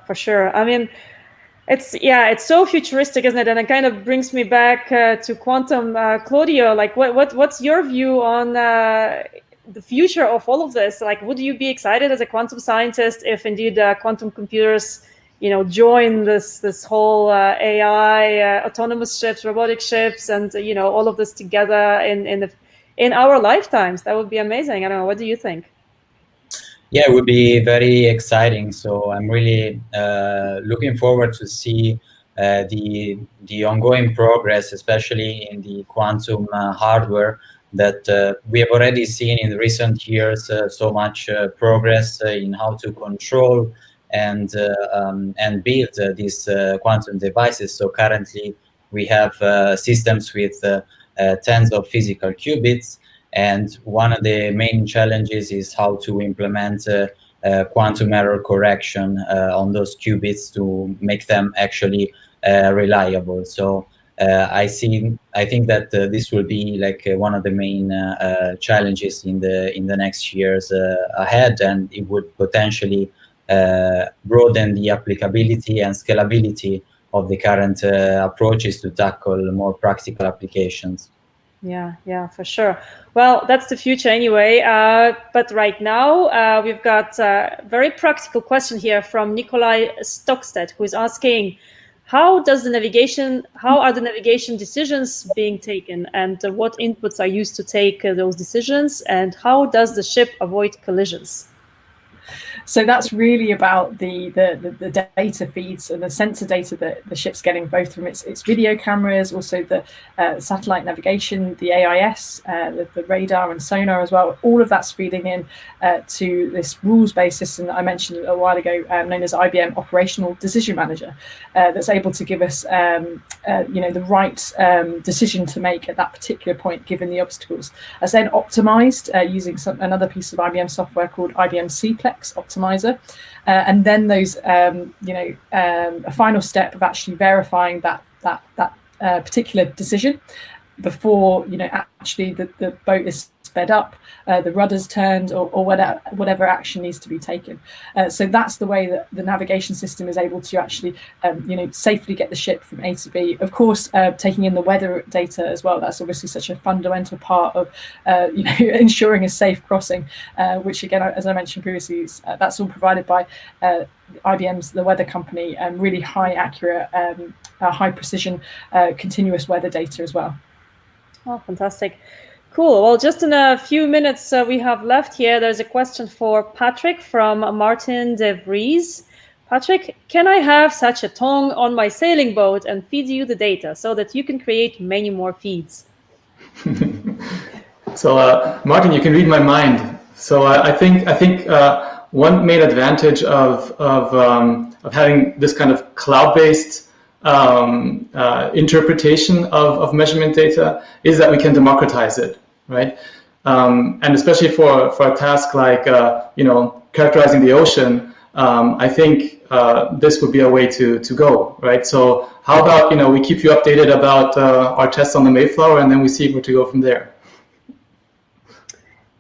for sure. I mean, it's so futuristic, isn't it? And it kind of brings me back to quantum. Claudio, like what's your view on the future of all of this? Like, would you be excited as a quantum scientist if indeed quantum computers join this whole AI, autonomous ships, robotic ships, and all of this together in our lifetimes? That would be amazing. I don't know. What do you think? Yeah, it would be very exciting. So I'm really looking forward to see the ongoing progress, especially in the quantum hardware that we have already seen in recent years. So much progress in how to control and build these quantum devices. So currently we have systems with tens of physical qubits, and one of the main challenges is how to implement quantum error correction on those qubits to make them actually reliable. So I think that this will be like one of the main challenges in the next years ahead, and it would potentially broaden the applicability and scalability of the current approaches to tackle more practical applications. Yeah, for sure. Well, that's the future anyway. But right now, we've got a very practical question here from Nikolai Stockstedt, who is asking, how are the navigation decisions being taken, and what inputs are used to take those decisions, and how does the ship avoid collisions? So that's really about the data feeds and the sensor data that the ship's getting, both from its video cameras, also the satellite navigation, the AIS, the radar and sonar as well. All of that's feeding in to this rules-based system that I mentioned a while ago, known as IBM Operational Decision Manager, that's able to give us the right decision to make at that particular point, given the obstacles. That's then optimized using another piece of IBM software called IBM CPlex Optimizer. And then those, a final step of actually verifying that particular decision before, actually the boat is sped up, the rudder's turned, or whatever action needs to be taken. So that's the way that the navigation system is able to actually, safely get the ship from A to B. Of course, taking in the weather data as well. That's obviously such a fundamental part of, ensuring a safe crossing, which again, as I mentioned previously, that's all provided by IBM's The Weather Company, really high accurate, high precision, continuous weather data as well. Oh, fantastic. Cool. Well, just in a few minutes we have left here, there's a question for Patrick from Martin De Vries. Patrick, can I have such a tongue on my sailing boat and feed you the data so that you can create many more feeds? So, Martin, you can read my mind. So I think one main advantage of having this kind of cloud-based interpretation of measurement data is that we can democratize it, right? And especially for a task like characterizing the ocean, I think this would be a way to go, right? So how about we keep you updated about our tests on the Mayflower, and then we see where to go from there.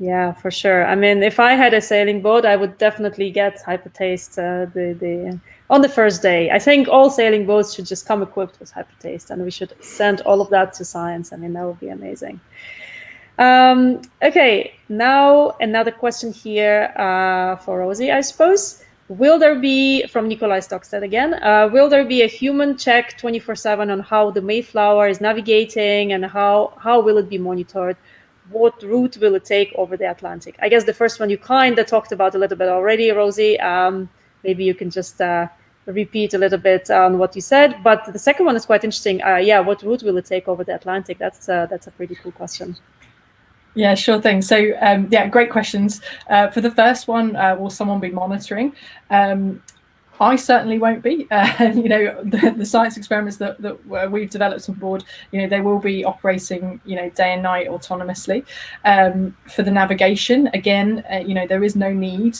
Yeah, for sure. I mean, if I had a sailing boat, I would definitely get Hypertaste on the first day. I think all sailing boats should just come equipped with Hypertaste, and we should send all of that to science. I mean, that would be amazing. Okay, now another question here for Rosie, I suppose. Will there be, from Nikolai Stockstead again, will there be a human check 24/7 on how the Mayflower is navigating, and how will it be monitored? What route will it take over the Atlantic? I guess the first one you kind of talked about a little bit already, Rosie. Maybe you can just repeat a little bit on what you said. But the second one is quite interesting. What route will it take over the Atlantic? That's a pretty cool question. Yeah, sure thing. So, great questions. For the first one, will someone be monitoring? I certainly won't be. The science experiments that we've developed on board, they will be operating, day and night autonomously. For the navigation, again, there is no need,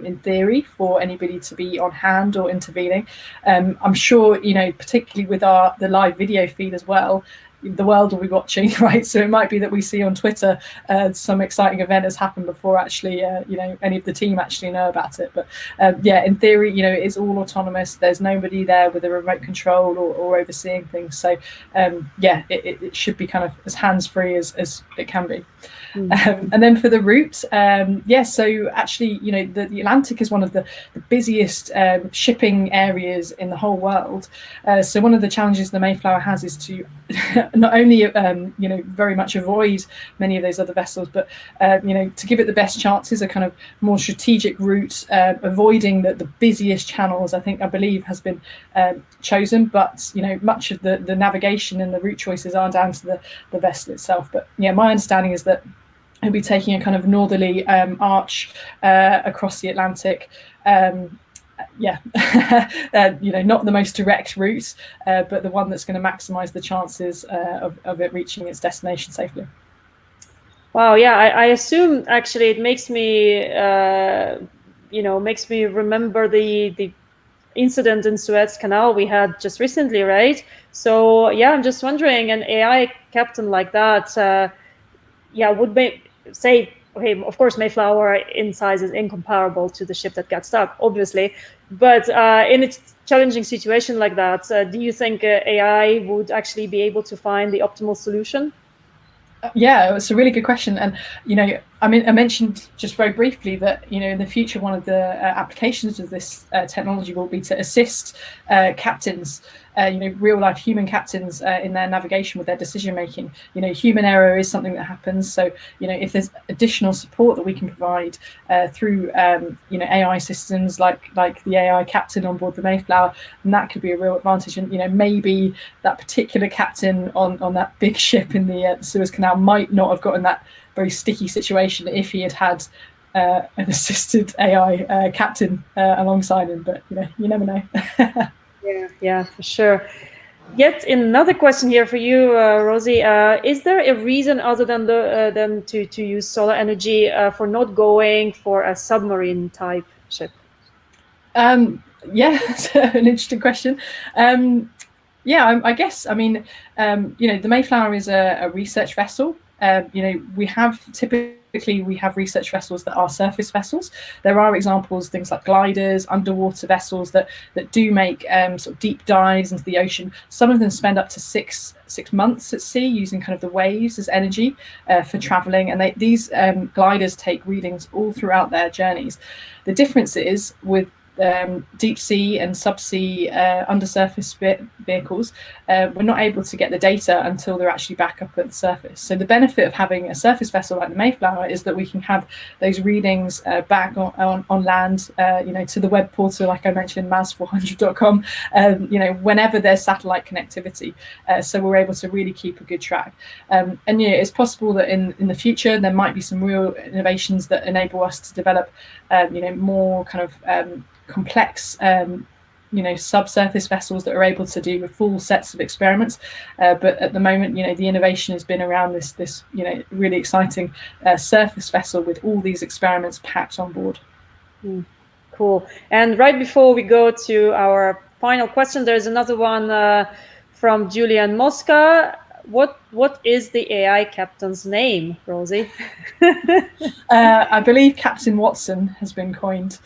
in theory, for anybody to be on hand or intervening. I'm sure, particularly with the live video feed as well, the world will be watching, right? So it might be that we see on Twitter some exciting event has happened before actually, any of the team actually know about it. But in theory, it is all autonomous. There's nobody there with a remote control or overseeing things. So it should be kind of as hands-free as it can be. And then for the route, so actually, the Atlantic is one of the busiest shipping areas in the whole world. So one of the challenges the Mayflower has is to not only very much avoid many of those other vessels, but to give it the best chances, a kind of more strategic route, avoiding the busiest channels, I believe has been chosen. But much of the navigation and the route choices are down to the vessel itself. But my understanding is that it'll be taking a kind of northerly arch across the Atlantic. Not the most direct route, but the one that's going to maximize the chances of it reaching its destination safely. Wow, yeah, I assume actually it makes me, remember the incident in Suez Canal we had just recently, right? So I'm just wondering, an AI captain like that, would say, okay, of course, Mayflower in size is incomparable to the ship that got stuck, obviously. But in a challenging situation like that, do you think AI would actually be able to find the optimal solution? Yeah, it's a really good question. And, I mean, I mentioned just very briefly that, in the future, one of the applications of this technology will be to assist captains, real life human captains in their navigation with their decision making. Human error is something that happens. So, if there's additional support that we can provide through, AI systems like the AI captain on board the Mayflower, then that could be a real advantage. And, maybe that particular captain on that big ship in the Suez Canal might not have gotten that very sticky situation if he had an assisted AI captain alongside him, but you never know. Yeah, for sure. Yet another question here for you, Rosie. Is there a reason other than to use solar energy for not going for a submarine type ship? Yeah, it's an interesting question. I guess, I mean, the Mayflower is a research vessel. We have research vessels that are surface vessels. There are examples, things like gliders, underwater vessels that do make sort of deep dives into the ocean. Some of them spend up to six months at sea using kind of the waves as energy for traveling. And these gliders take readings all throughout their journeys. The difference is with deep sea and subsea undersurface vehicles, we're not able to get the data until they're actually back up at the surface. So the benefit of having a surface vessel like the Mayflower is that we can have those readings back on land, to the web portal, like I mentioned, mas400.com, whenever there's satellite connectivity. So we're able to really keep a good track. And it's possible that in the future there might be some real innovations that enable us to develop, more kind of complex subsurface vessels that are able to do full sets of experiments, but at the moment the innovation has been around this really exciting surface vessel with all these experiments packed on board. Cool. And right before we go to our final question, there's another one from Julian Mosca. What is the AI captain's name, Rosie? I believe Captain Watson has been coined.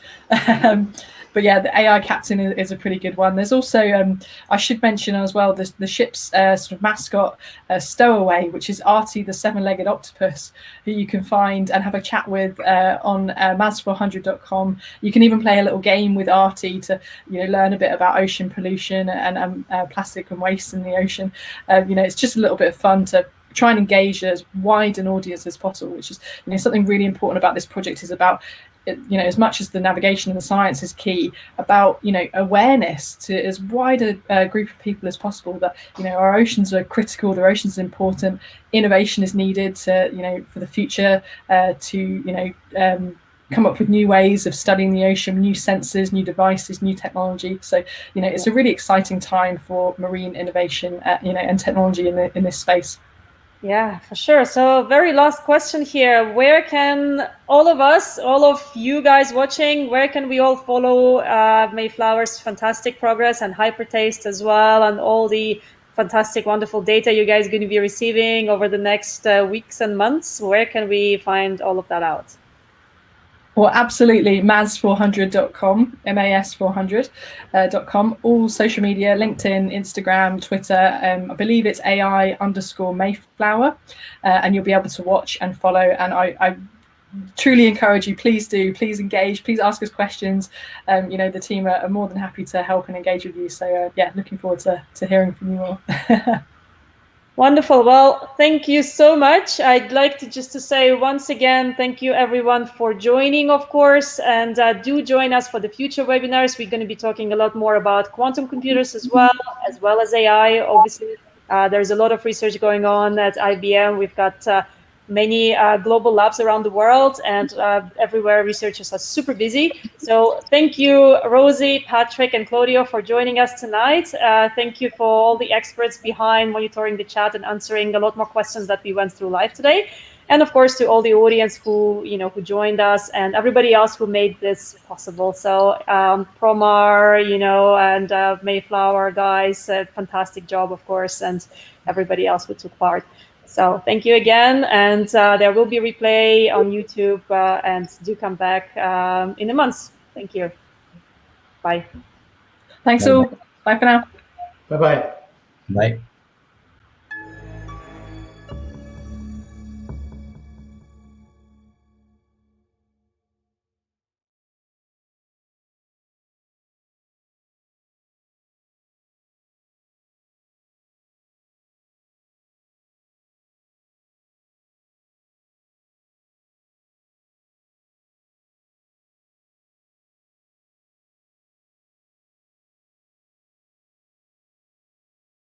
But yeah, the AI captain is a pretty good one. There's also, I should mention as well, the ship's sort of mascot, Stowaway, which is Artie the seven-legged octopus, who you can find and have a chat with on mas400.com. You can even play a little game with Artie to learn a bit about ocean pollution and plastic and waste in the ocean. It's just a little bit of fun to try and engage as wide an audience as possible, which is something really important about this project. Is about as much as the navigation and the science is key, about awareness to as wide a group of people as possible that our oceans are critical, the oceans are important, innovation is needed to for the future to come up with new ways of studying the ocean, new sensors, new devices, new technology. So it's a really exciting time for marine innovation and technology in this space. Yeah, for sure. So very last question here. Where can all of you guys watching, where can we all follow Mayflower's fantastic progress and Hypertaste as well, and all the fantastic, wonderful data you guys are going to be receiving over the next weeks and months? Where can we find all of that out? Well, absolutely, mas400.com, mas400.com, all social media, LinkedIn, Instagram, Twitter. I believe it's AI_Mayflower, and you'll be able to watch and follow. And I truly encourage you, please engage, please ask us questions. The team are more than happy to help and engage with you. So looking forward to hearing from you all. Wonderful. Well, thank you so much. I'd like to say once again, thank you everyone for joining, of course, and do join us for the future webinars. We're going to be talking a lot more about quantum computers as well as AI. Obviously, there's a lot of research going on at IBM. We've got many global labs around the world, and everywhere researchers are super busy. So thank you, Rosie, Patrick, and Claudio for joining us tonight. Thank you for all the experts behind monitoring the chat and answering a lot more questions that we went through live today. And of course, to all the audience who joined us and everybody else who made this possible. So Promar, and Mayflower guys, fantastic job, of course, and everybody else who took part. So thank you again, and there will be a replay on YouTube, and do come back in a month. Thank you. Bye. Thanks all. Bye for now. Bye-bye. Bye.